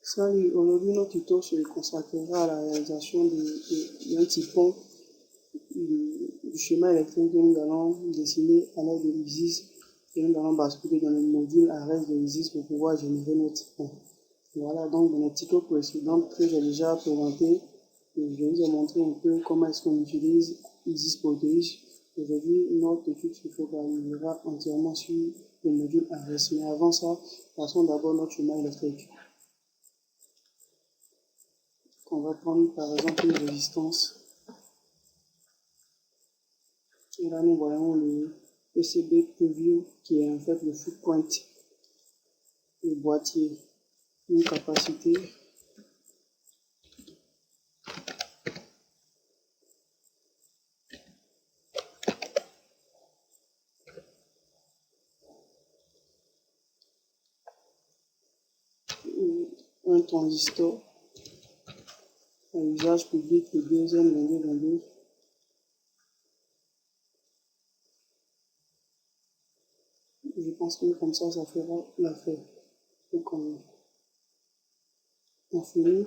Salut, aujourd'hui notre tuto se consacrera à la réalisation d'un typon du schéma électrique que nous allons dessiner à l'aide de l'ISIS et nous allons basculer dans le module ARES de l'ISIS pour pouvoir générer nos typons. Voilà, donc dans les tutos précédents que j'ai déjà présenté, je vous ai montré un peu comment est-ce qu'on utilise ISIS Proteus. Aujourd'hui, notre étude se focalisera entièrement sur le module ARES. Mais avant ça, passons d'abord notre schéma électrique. On va prendre par exemple une résistance. Et là, nous voyons le PCB preview qui est en fait le footprint, le boîtier, une capacité, un transistor, un usage public, le deuxième 2222. Je pense que comme ça fera l'affaire. Donc on finit.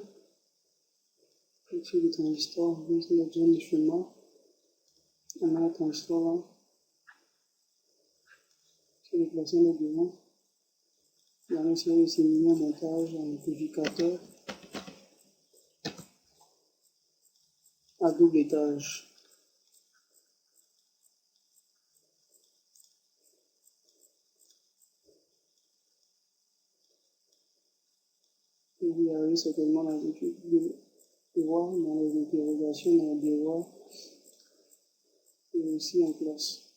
Sur le transistor, on met la zone de chemin. On met le transistor là. Sur les placements de devant. Là, on va simuler un montage en amplificateur à double étage. Et vous avez certainement l'habitude de voir dans les interrogations, dans les devoirs et aussi en classe.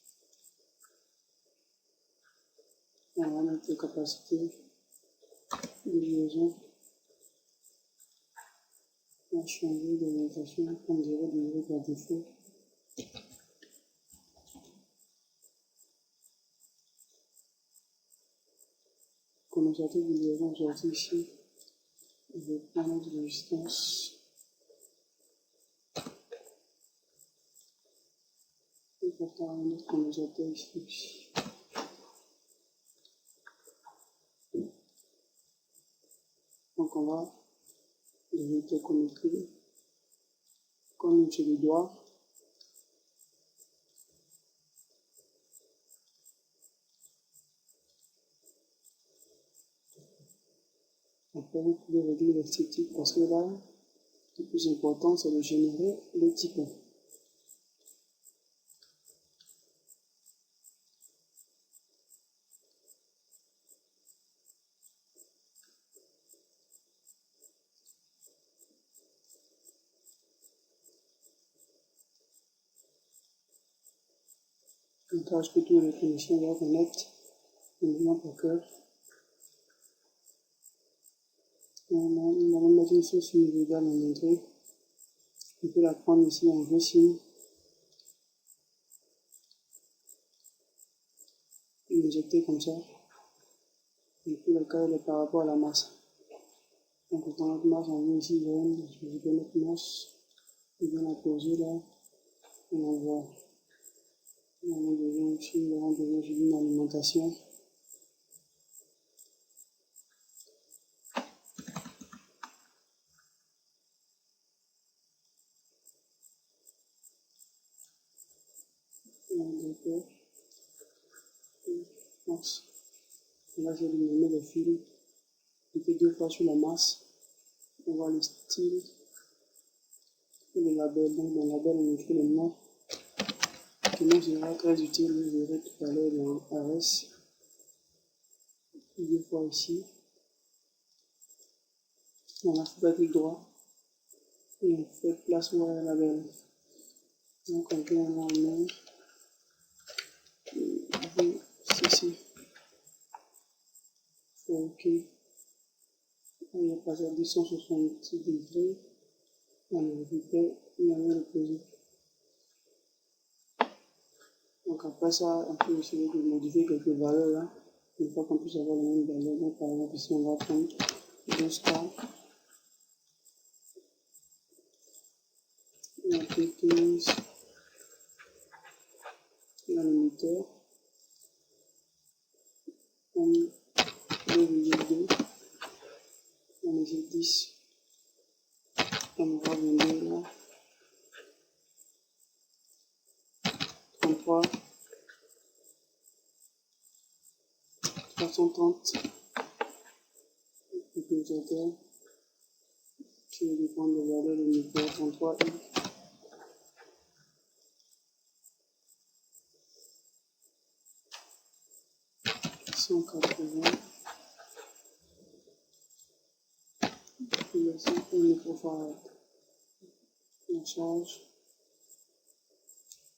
On va mettre les capacités de liaison. On va changer d'orientation, on dirait de par défaut. Condensateur de liaison sorti ici. Je vais prendre notre résistance. Et pourtant, un autre condensateur ici. Donc on va les interconnecter comme sur les doigts. Après, vous pouvez régler l'esthétique parce que là, le plus important, c'est de générer le typon. Une tâche que tous les techniciens doivent connaître, évidemment par cœur. Nous allons mettre une source univers en entrée. On peut la prendre ici en vrai signe. Et l'injecter comme ça. Et puis le cas est par rapport à la masse. Donc dans notre masse, on vient ici, je vais notre masse. On vient la poser là. Et on voit. On a besoin aussi, on a besoin d'une alimentation. D'accord. Masse. Là, je vais lui nommer le fil. Cliquez deux fois sur la masse. On voit le style et le label. Donc, dans le label, on écrit le nom qui nous sera très utile. Vous verrez tout à l'heure dans ARES. Deux fois ici. On a fait clic droit et on fait place où est le label. Donc, on vient en main. Ceci. OK. On est passé à 266 degrés. On le récupère et on vient le poser. Donc après ça, on peut essayer de modifier quelques valeurs là. Une fois qu'on puisse avoir les mêmes valeurs. Donc par exemple ici on va prendre 2 stars. T15, dans l'émetteur, on met 2,2, on met 10, on va venir là, 33, 330, le pulsateur, qui dépend de la valeur de l'émetteur, 33 I, 180, puis aussi un microfarad. La charge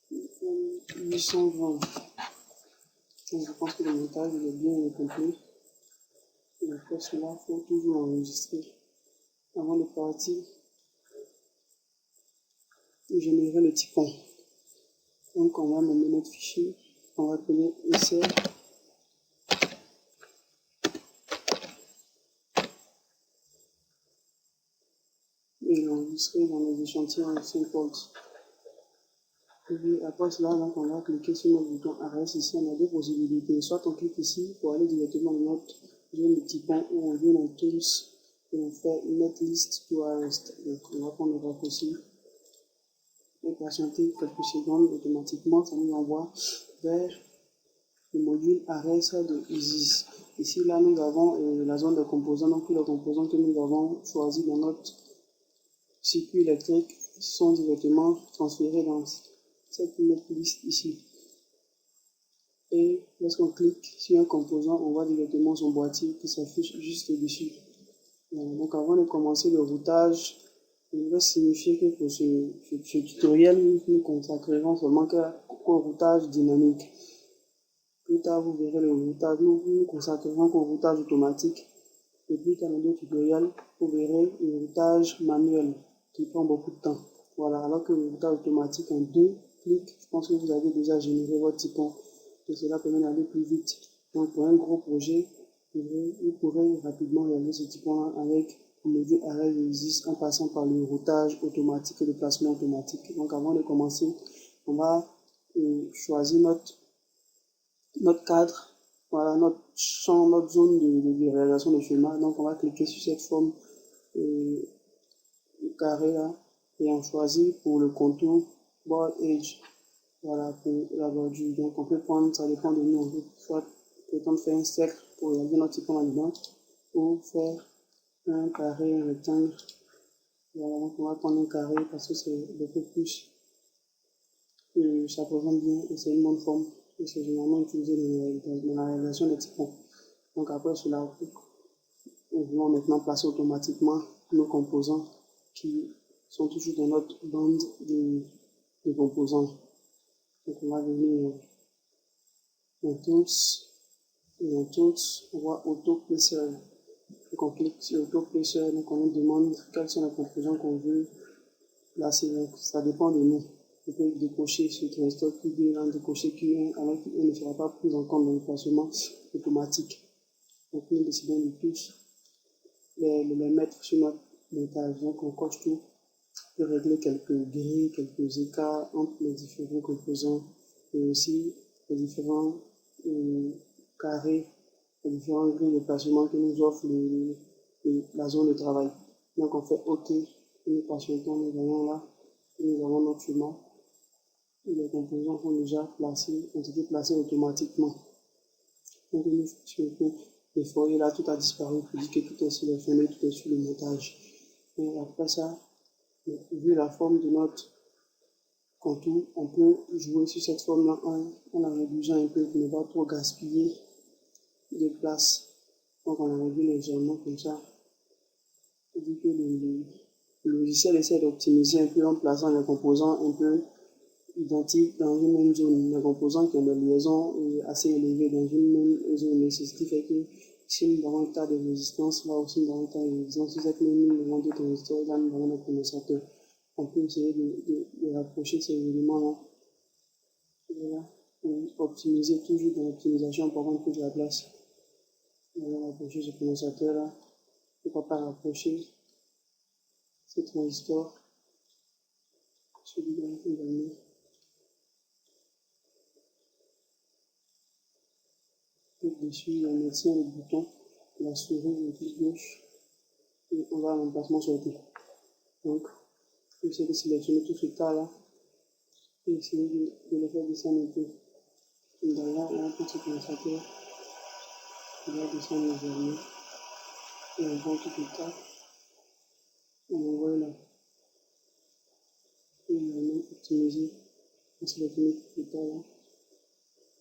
820. Donc je pense que le montage il est bien complet. Et après cela, il faut toujours enregistrer avant de partir et générer le typon. Donc on va nommer notre fichier, on va appeler essai et l'enregistrer dans les échantillons 5 volts. Et puis après cela, donc on va cliquer sur notre bouton arrest. Ici, on a deux possibilités. Soit on clique ici pour aller directement dans notre zone de typon, ou on vient dans Tools et on fait Netlist to Arrest. Donc on va prendre le raccourci et patienter quelques secondes. Automatiquement, ça nous envoie vers le module arrest de Isis. Ici, là, nous avons la zone de composants. Donc tous les composants que nous avons choisis dans notre circuit électrique sont directement transférés dans cette netlist ici. Et lorsqu'on clique sur un composant, on voit directement son boîtier qui s'affiche juste au-dessus. Donc avant de commencer le routage, je vais signifier que pour ce tutoriel, nous nous consacrerons seulement qu'au routage dynamique. Plus tard, vous verrez le routage, nous nous consacrerons qu'au routage automatique. Et plus tard dans d'autres tutoriels, vous verrez le routage manuel qui prend beaucoup de temps. Voilà, alors que le routage automatique en 2 clics, je pense que vous avez déjà généré votre typon et cela permet d'aller plus vite. Donc pour un gros projet, vous pourrez rapidement réaliser ce typon avec le module arrêt Isis en passant par le routage automatique et le placement automatique. Donc avant de commencer, on va choisir notre cadre, voilà notre champ, notre zone de réalisation de schéma. Donc on va cliquer sur cette forme carré là et on choisit pour le contour board edge, voilà pour la bordure. Donc on peut prendre, ça dépend de nous, on peut soit prétendre faire un cercle pour réaliser notre typon là-dedans ou faire un carré, un rectangle. Voilà, donc on va prendre un carré parce que c'est beaucoup plus, ça présente bien et c'est une bonne forme et c'est généralement utilisé dans la réalisation des typons. Donc après cela, on va maintenant placer automatiquement nos composants qui sont toujours dans notre bande de composants. Donc on va venir dans Tools, et dans Tools, on voit Auto Placer. Donc on clique sur Auto Placer, donc on nous demande quels sont les composants qu'on veut placer. Donc ça dépend de nous. On peut décocher ce transistor Q2, décocher Q1, alors qu'il ne sera pas pris en compte dans le placement automatique. Donc nous décidons de tous les mettre sur notre montage. Donc on coche tout, on peut régler quelques grilles, quelques écarts entre les différents composants et aussi les différents carrés, les différents grilles de placement que nous offre la zone de travail. Donc on fait OK, et nous patientons, nous allons là, et nous avons notre chemin. Et les composants sont déjà placés, ont été placés automatiquement. Donc nous faisons les foyers là, tout a disparu pour dire que tout est sélectionné, tout est sur le montage. Et après ça, vu la forme de notre contour, on peut jouer sur cette forme-là en la réduisant un peu pour ne pas trop gaspiller de place. Donc on la réduit légèrement comme ça. On dit que le logiciel essaie d'optimiser un peu en plaçant les composants un peu identiques dans une même zone. Les composants qui ont des liaisons assez élevées dans une même zone. C'est ce qui fait que si nous avons un tas de résistance, là aussi nous avons un tas de résistance. Si cette même nous avons des transistors, là nous avons des condensateurs. On peut essayer de rapprocher ces éléments-là. Voilà. Pour optimiser, toujours dans l'optimisation, pour prendre toute la place. On va rapprocher ce condensateur-là. Pourquoi pas rapprocher ce transistor celui-là également. Clique dessus, on maintient le bouton, la souris, le clic gauche, et on va à l'emplacement souhaité. Donc, j'essaie de sélectionner tout ce tas-là, et essayer de le faire descendre un peu. Et derrière, on a un petit condensateur, qui va descendre légèrement, et on prend tout le tas, on envoie là. Et également optimiser, on sélectionne tout le tas-là,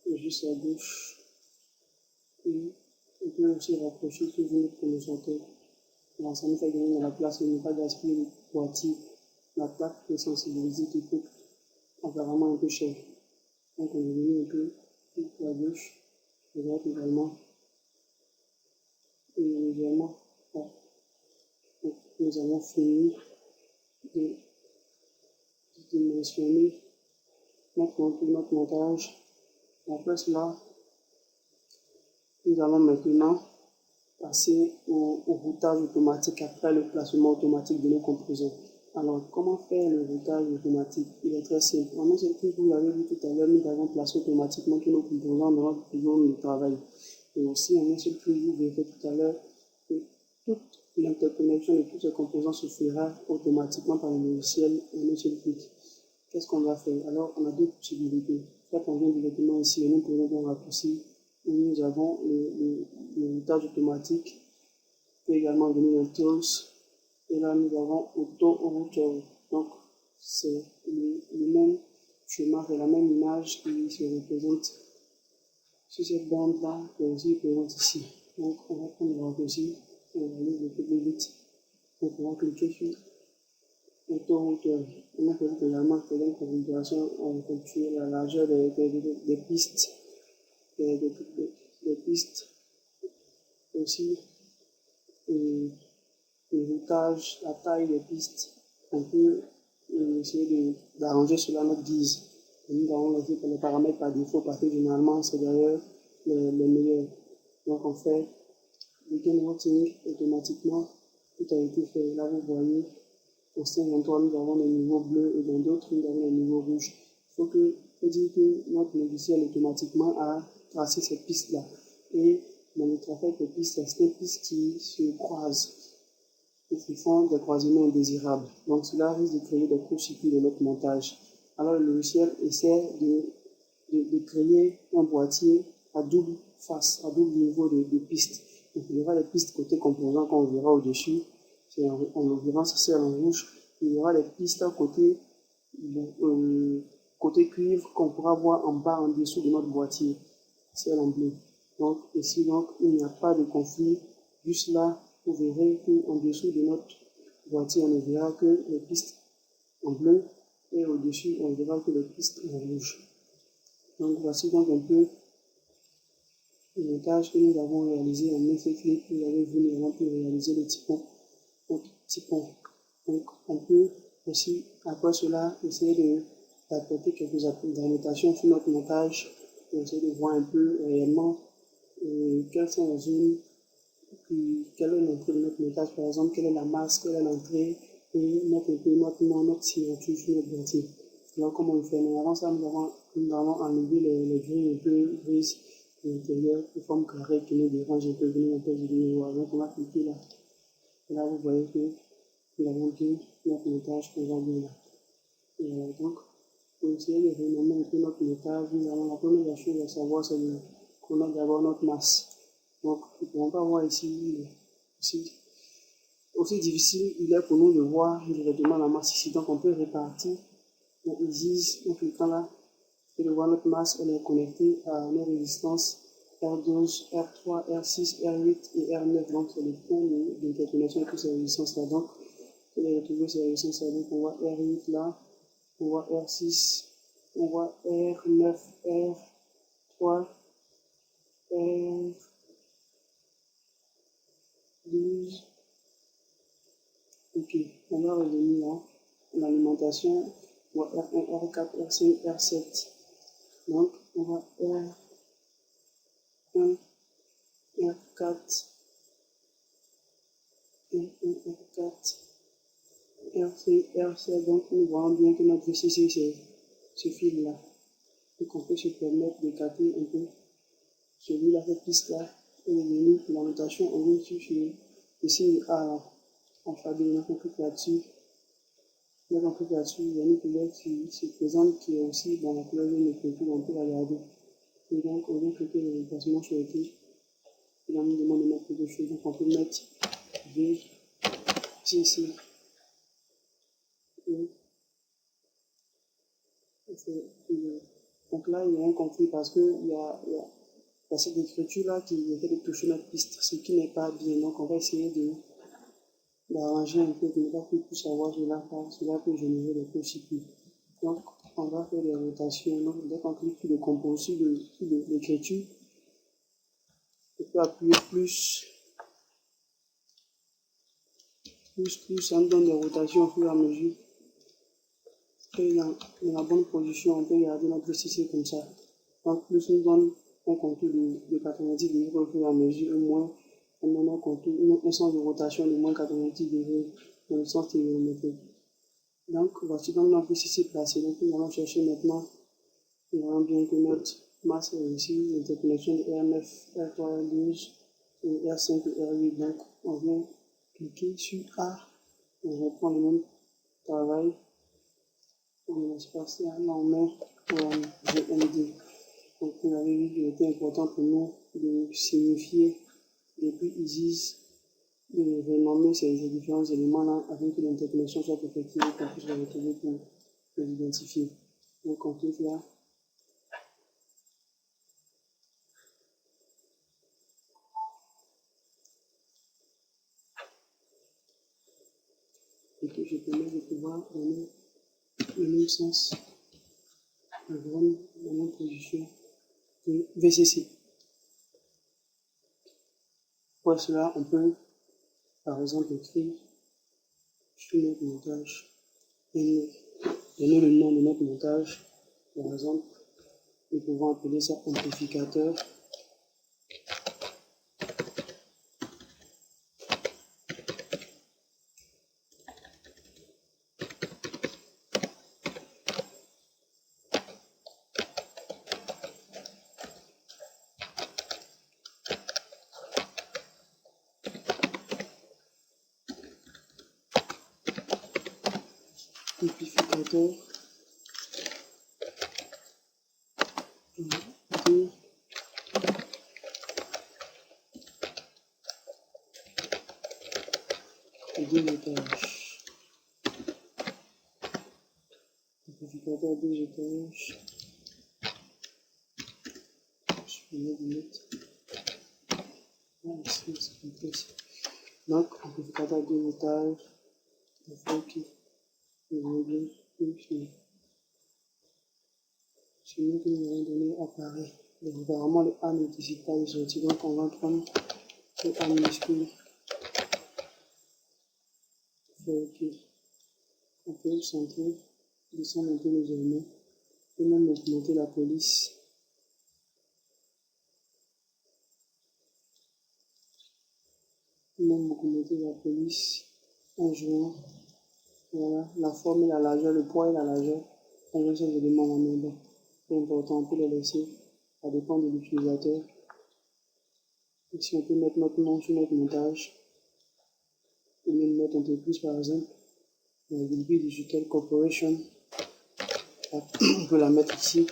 et juste à gauche, et on peut aussi rapprocher toujours notre condensateur. Alors, ça nous fait gagner de la place, on ne pas gaspiller le boîtier. La plaque de sensibilité qui coûte apparemment un peu cher. Donc on élimine un peu la gauche, la droite également, et légèrement. Voilà. Donc, nous avons fini de dimensionner notre montage. Après cela, nous allons maintenant passer au routage automatique après le placement automatique de nos composants. Alors, comment faire le routage automatique? Il est très simple. En un seul clic, vous l'avez vu tout à l'heure, nous avons placé automatiquement tous nos composants dans notre zone de travail. Et aussi, en un seul clic, vous verrez tout à l'heure que toute l'interconnexion de tous ces composants se fera automatiquement par le logiciel en un seul clic. Qu'est-ce qu'on va faire? Alors, on a deux possibilités. Soit on vient directement ici et nous prenons un raccourci où nous avons le routage automatique. On peut également venir dans Tools. Et là, nous avons Auto Router. Donc, c'est le même schéma, c'est la même image qui se représente sur cette bande-là, qui est aussi présente ici. Donc, on va prendre le raccourci, on va aller beaucoup plus vite. Donc, on va cliquer sur Auto Router. On peut également faire une configuration en calculer la largeur des pistes, des pistes aussi. Et le routage, la taille des pistes, on peut essayer d'arranger cela à notre guise. Nous avons laissé les paramètres par défaut parce que généralement c'est d'ailleurs les meilleurs. Donc on fait begin routing automatiquement, tout a été fait. Là vous voyez, au sein d'endroits nous avons des niveaux bleus et dans d'autres nous avons des niveaux rouges. Il faut dire que notre logiciel automatiquement a tracé ces pistes-là. Et dans le trafic de pistes, c'est des pistes qui se croisent et qui font des croisements indésirables. Donc cela risque de créer des courts-circuits de notre montage. Alors le logiciel essaie de créer un boîtier à double face, à double niveau de pistes. Donc il y aura les pistes côté composant qu'on verra au-dessus, en l'occurrence celle en rouge. Il y aura les pistes côté, côté cuivre qu'on pourra voir en bas, en dessous de notre boîtier, celle en bleu. Donc ici, donc, il n'y a pas de conflit. Juste là, vous verrez qu'en dessous de notre boîtier, on ne verra que les pistes en bleu et au-dessus, on verra que les pistes en rouge. Donc voici donc un peu le montage que nous avons réalisé en effet clip. Vous avez vu, nous avons pu réaliser le typon. Donc on peut aussi, après cela, essayer d'apporter quelques annotations sur notre montage pour essayer de voir un peu réellement quelles sont les zones, quelle est l'entrée de notre montage, par exemple, quelle est la masse, quelle est l'entrée, et notre nom, notre signature sur notre boîtier. Alors, comment on le fait? Mais avant ça, nous avons enlevé les grilles un peu grises de l'intérieur, de forme carrée qui nous dérange un peu, venir un peu de niveau. Donc, on va cliquer là. Et là, vous voyez que nous avons dit notre montage qu'on va bien là. Et donc, pour essayer de renommer un peu notre montage, nous avons la première chose à savoir, c'est qu'on a d'abord notre masse. Donc, nous ne pouvons pas voir ici, aussi difficile il est pour nous de voir directement la masse ici. Donc, on peut répartir nos isis en cliquant là et de voir notre masse. Elle est connectée à nos résistances R12, R3, R6, R8 et R9. Donc, c'est le point d'interconnexion de toutes ces résistances-là. Donc, on va retrouver ces résistances-là. Donc, on voit R8 là, on voit R6, on voit R9, R3, R12, ok, on va revenir là, l'alimentation, on voit R1, R4, R5, R7. Donc, on va R1, R4, R1, R4, RC, donc nous voyons bien que notre VCC c'est ce fil-là. Donc on peut se permettre d'écarter un peu celui-là, cette piste-là, et venir pour la notation, on vient sur le signe A en alphabet, donc on clique là-dessus. Donc on clique là-dessus, il y a une couleur qui se présente qui est aussi dans la couleur de l'écriture, on peut la garder. Et donc on vient cliquer le déplacement sur l'écrit. Et on nous demande de mettre deux choses, donc on peut mettre V, C, C. Donc là, il y a un conflit parce qu'il y a cette écriture-là qui essaie de toucher notre piste, ce qui n'est pas bien. Donc on va essayer d'arranger un peu, de ne pas plus savoir cela, car cela peut générer des possibles. Donc on va faire des rotations. Donc dès qu'on clique sur le composé, sur l'écriture, on peut appuyer plus, ça nous donne des rotations au fur et à mesure. Et dans la bonne position, on peut garder notre VCC comme ça. Donc plus nous donne un contour de 90 degrés au fur et à mesure, au moins on donne un sens de rotation de moins 90 degrés dans le sens trigonométrique. Donc voici donc notre VCC placé. Donc nous allons chercher maintenant, nous allons bien que notre masse est ici, l'interconnexion de R9, R3, R12, et R5 et R8. Donc on vient cliquer sur A, on reprend le même travail, on espace là, on met GND. Donc vous avez vu qu'il était important pour nous de signifier depuis ISIS, de renommer ces différents éléments-là afin que l'interconnexion soit effective et qu'on puisse les retrouver pour les identifier. Donc on clique là. Et puis je permets de pouvoir donner le même sens à la même position de VCC. Pour cela, on peut par exemple écrire sur notre montage et donner le nom de notre montage. Par exemple, nous pouvons appeler ça amplificateur. Amplificateur. Deux étages. Amplificateur deux étages. Je vais mettre. Donc, amplificateur deux étages. Il faut que celui que nous allons donner apparaît. Donc, apparemment, le A ne décide pas de sortir. Donc, on va prendre le A minuscule. On peut centrer, descendre un peu légèrement, et même augmenter la police. Même augmenter la police en jouant. Voilà, la forme et la largeur, le poids et la largeur, on veut ces éléments en main. C'est important, on peut les laisser, ça dépend de l'utilisateur. Ici, on peut mettre notre nom sur notre montage, ou même notre entreprise par exemple, Gilby Digital Corporation. On peut la mettre ici.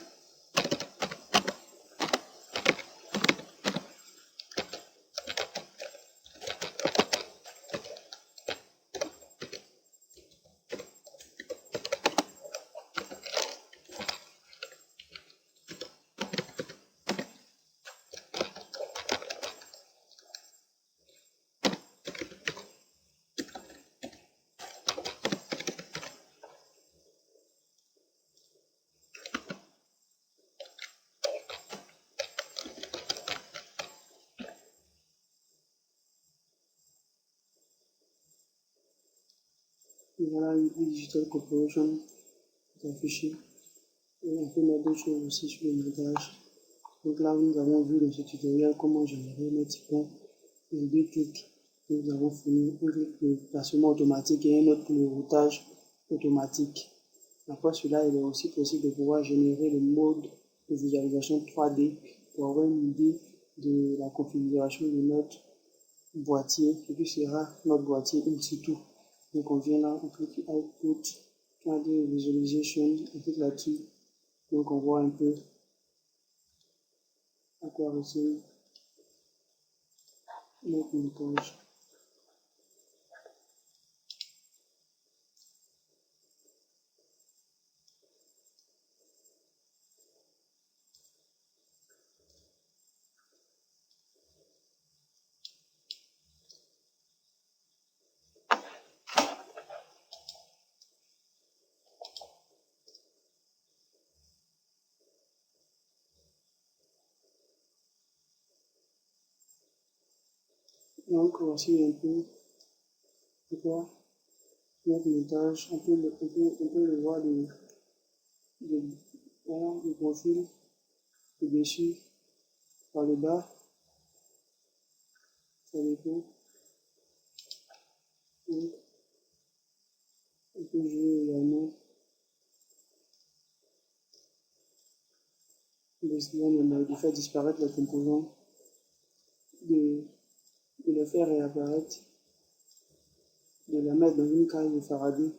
Et voilà, Gilby Digital Corporation est affiché. Et on peut mettre d'autres choses aussi sur le montage. Donc là, nous avons vu dans ce tutoriel comment générer notre typon et deux clics. Nous avons fourni un clic de placement automatique et un autre pour le routage automatique. Après cela, il est aussi possible de pouvoir générer le mode de visualisation 3D pour avoir une idée de la configuration de notre boîtier, ce qui sera notre boîtier in situ. Donc on vient là, on clique Output, 3D Visualization, on clique là-dessus. Donc on voit un peu à quoi ressemble notre montage. Donc voici un peu de quoi notre montage. On peut le voir voilà, le profil, le dessus, par le bas, ça dépend. Donc on peut jouer également de faire disparaître les composants, de les faire réapparaître, de la mettre dans une cage de Faraday,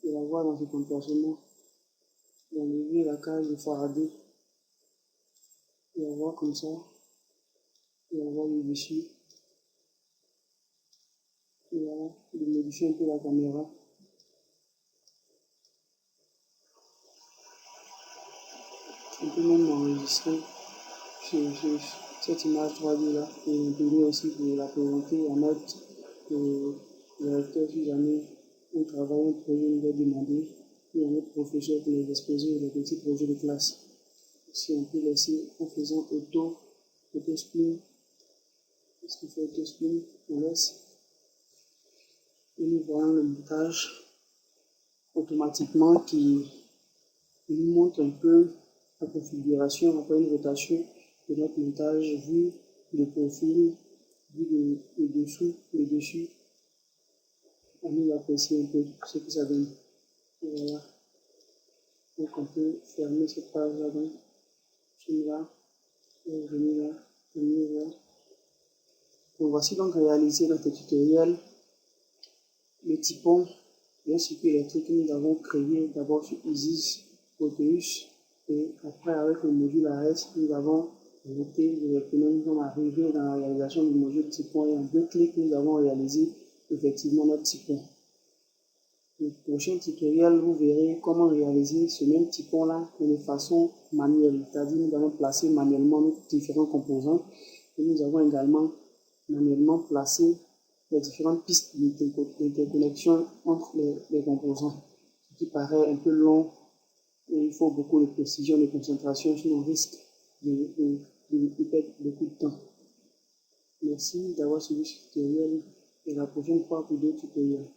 de la voir dans ce comportement, d'enlever la cage de Faraday, de la voir comme ça, de la voir le dessus, et voilà, de modifier un peu la caméra. On peut même enregistrer cette image 3D là et on peut aussi pour la présenter en note au directeur si jamais on travaille un projet nous a demandé et à notre professeur pour les exposer les petits projets de classe. Si on peut laisser en faisant auto-spin, qu'est-ce qu'on fait auto-spin, on laisse et nous voyons le montage automatiquement qui nous montre un peu la configuration après une rotation de notre montage vu le profil, vu le dessous, le dessus. On nous apprécie un peu ce que ça donne. Et voilà. Donc on peut fermer cette page là donc. Celui-là, et venir là, venir là. Donc voici donc réalisé notre tutoriel. Le typon, le circuit électrique que nous avons créé d'abord sur Isis Proteus et après avec le module AS, nous avons routé directement, nous sommes arrivés dans la réalisation du module typon et en 2 clics, nous avons réalisé effectivement notre typon. Le prochain tutoriel, vous verrez comment réaliser ce même typon-là de façon manuelle, c'est-à-dire nous allons placer manuellement nos différents composants et nous avons également manuellement placé les différentes pistes d'interconnexion entre les composants, ce qui paraît un peu long et il faut beaucoup de précision, de concentration, sinon on risque de perdre beaucoup de temps. Merci d'avoir suivi ce tutoriel et la prochaine fois pour d'autres tutoriels.